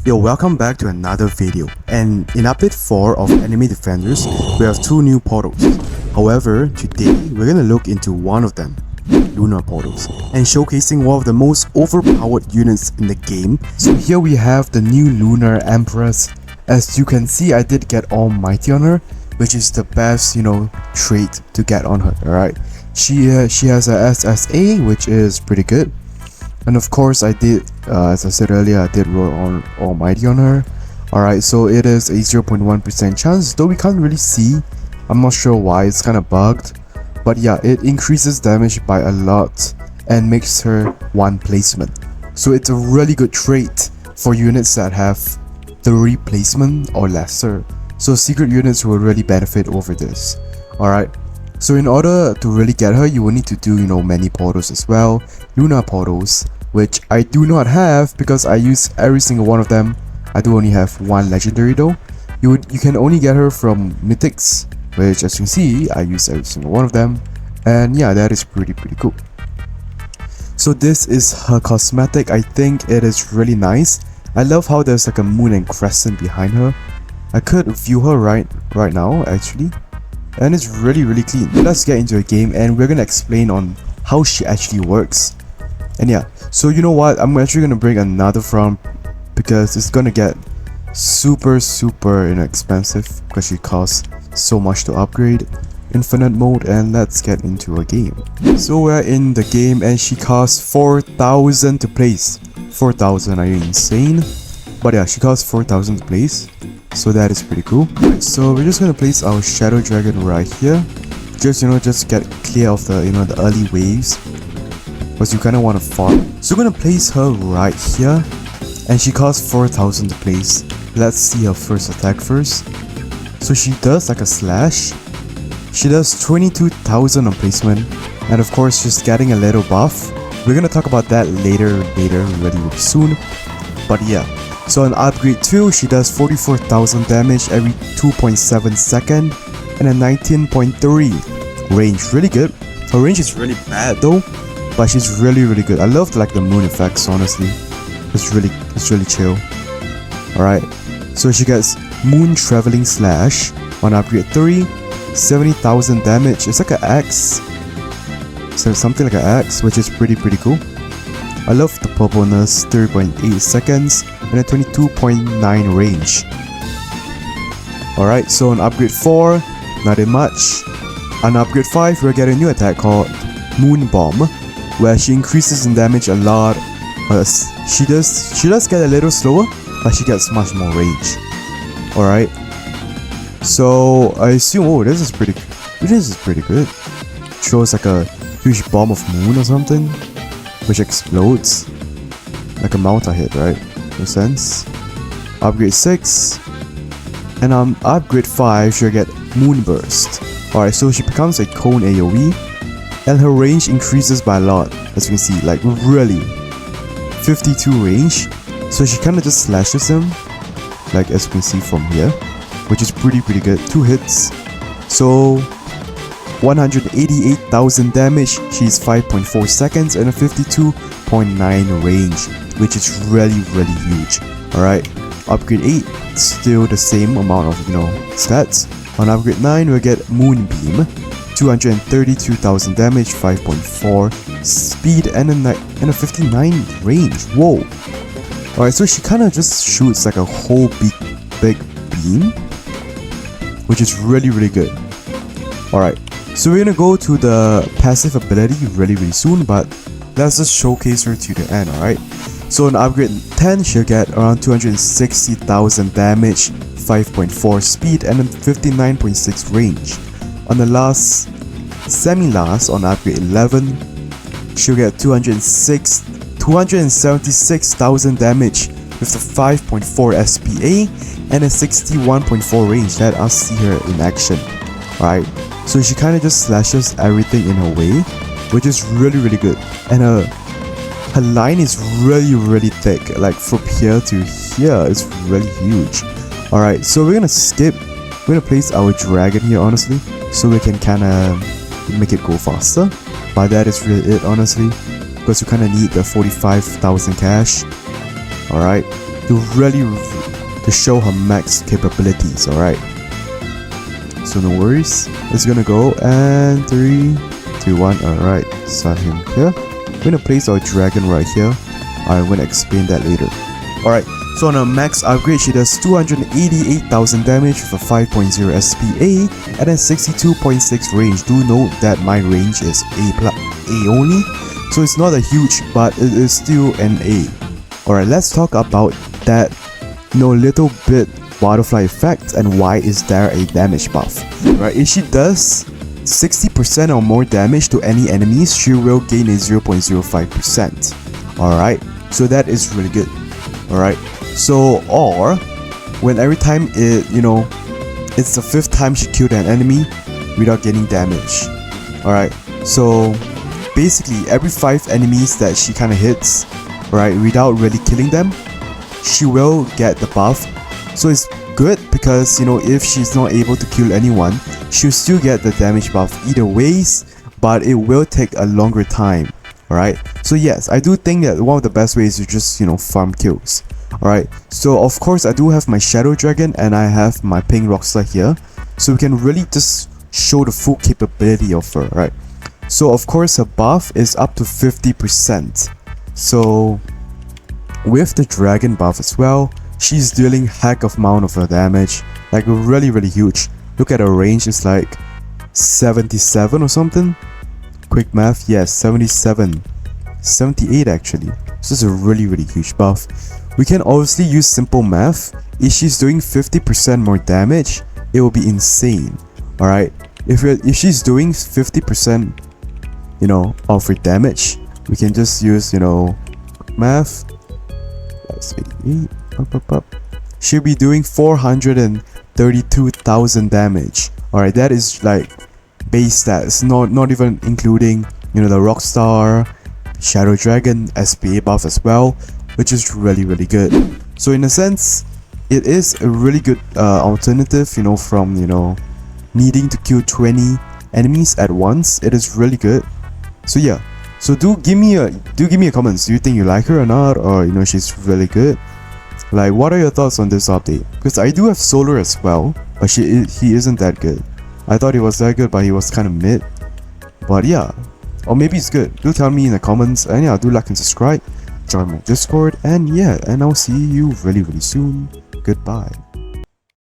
Yo, welcome back to another video, and in update 4 of Enemy Defenders, we have 2 new portals. However, today we're gonna look into one of them, LUNAR portals, and showcasing one of the most overpowered units in the game. So here we have the new LUNAR Empress. As you can see, I did get Almighty on her, which is the best, trait to get on her, alright? She has a SSA, which is pretty good. And of course, I did, as I said earlier, I did roll on Almighty on her. Alright, so it is a 0.1% chance, though we can't really see. I'm not sure why, it's kind of bugged. But yeah, it increases damage by a lot and makes her 1 placement. So it's a really good trait for units that have 3 placement or lesser. So secret units will really benefit over this. Alright. So in order to really get her, you will need to do, many portals as well. LUNAR portals, which I do not have because I use every single one of them. I do only have 1 legendary though. You can only get her from mythics, which as you can see, I use every single one of them. And yeah, that is pretty cool. So this is her cosmetic. I think it is really nice. I love how there's like a moon and crescent behind her. I could view her right now actually. And it's really clean. Let's get into the game and we're gonna explain on how she actually works. And yeah, so you know what, I'm actually gonna bring another from because it's gonna get super expensive because she costs so much to upgrade. Infinite mode, and let's get into a game. So we're in the game and she costs 4,000 to place. 4,000, are you insane? But yeah, she costs 4,000 to place. So that is pretty cool. Right, so we're just gonna place our Shadow Dragon right here. Just get clear of the the early waves, because you kinda wanna farm. So we're gonna place her right here, and she costs 4,000 to place. Let's see her first attack first. So she does like a slash. She does 22,000 on placement, and of course she's getting a little buff. We're gonna talk about that later really soon. But yeah. So on upgrade 2, she does 44,000 damage every 2.7 seconds and a 19.3 range. Really good. Her range is really bad though, but she's really good. I love the moon effects, honestly. It's really chill. Alright, so she gets Moon Traveling Slash on upgrade 3, 70,000 damage. It's like an axe. So something like an axe, which is pretty cool. I love the purpleness, 3.8 seconds and a 22.9 range. Alright, so on upgrade 4, nothing much. On upgrade 5, we'll get a new attack called Moon Bomb, where she increases in damage a lot. She does get a little slower, but she gets much more range. Alright. So I assume, this is pretty good. Throws like a huge bomb of moon or something, which explodes like a Malta hit, right? Makes sense. Upgrade 6, and on upgrade 5 she'll get Moonburst. Alright, so she becomes a cone AoE, and her range increases by a lot, as you can see, like really 52 range. So she kinda just slashes him, like as you can see from here, which is pretty good. 2 hits, so 188,000 damage. She's 5.4 seconds and a 52.9 range, which is really huge. Alright, upgrade 8, still the same amount of stats. On upgrade 9 we'll get Moonbeam, 232,000 damage, 5.4 speed and a 59 range. Whoa. Alright, so she kinda just shoots like a whole big beam, which is really good. Alright, so we're gonna go to the passive ability really soon, but let's just showcase her to the end, alright? So on upgrade 10, she'll get around 260,000 damage, 5.4 speed, and a 59.6 range. On the semi-last, on upgrade 11, she'll get 276,000 damage with the 5.4 SPA and a 61.4 range. Let us see her in action. Alright, so she kinda just slashes everything in her way, which is really good. And her line is really thick, like from here to here, it's really huge. Alright, so we're gonna place our dragon here, honestly, so we can kinda make it go faster. But that is really it, honestly, because you kinda need the 45,000 cash. Alright, to show her max capabilities. Alright, so no worries, it's gonna go, and 3, 2, 1. Alright, start him here. We're gonna place our dragon right here. I'm gonna explain that later. Alright, so on a max upgrade, she does 288,000 damage with a 5.0 SPA and then 62.6 range. Do note that my range is A only, so it's not a huge, but it is still an A. Alright, let's talk about that little bit butterfly effect and why is there a damage buff. Right, if she does 60% or more damage to any enemies, she will gain a 0.05%. Alright, so that is really good. Alright, so or when every time it's the 5th time she killed an enemy without getting damage. Alright, so basically every 5 enemies that she kind of hits, right, without really killing them, she will get the buff. So it's good because if she's not able to kill anyone, she'll still get the damage buff either ways, but it will take a longer time. Alright, so yes, I do think that one of the best ways is to just farm kills. Alright, so of course I do have my shadow dragon and I have my pink rockstar here, so we can really just show the full capability of her. Right, so of course her buff is up to 50%. So with the dragon buff as well, she's dealing heck of amount of her damage, like really huge. Look at her range, it's like 77 or something. Quick math, yes, 77, 78 actually. So it's a really huge buff. We can obviously use simple math. If she's doing 50% more damage, it will be insane. Alright, if she's doing 50% of her damage, we can just use math. Let's see, she'll be doing 432,000 damage. Alright, that is like base stats, not even including the rockstar, shadow dragon, SPA buff as well, which is really good. So in a sense, it is a really good alternative from needing to kill 20 enemies at once. It is really good. So yeah, so do give me a comments. Do you think you like her or not, or she's really good? Like, what are your thoughts on this update? Because I do have Solar as well, but he isn't that good. I thought he was that good, but he was kind of mid. But yeah, or maybe it's good. Do tell me in the comments, and yeah, do like and subscribe, join my Discord, and yeah, and I'll see you really soon. Goodbye.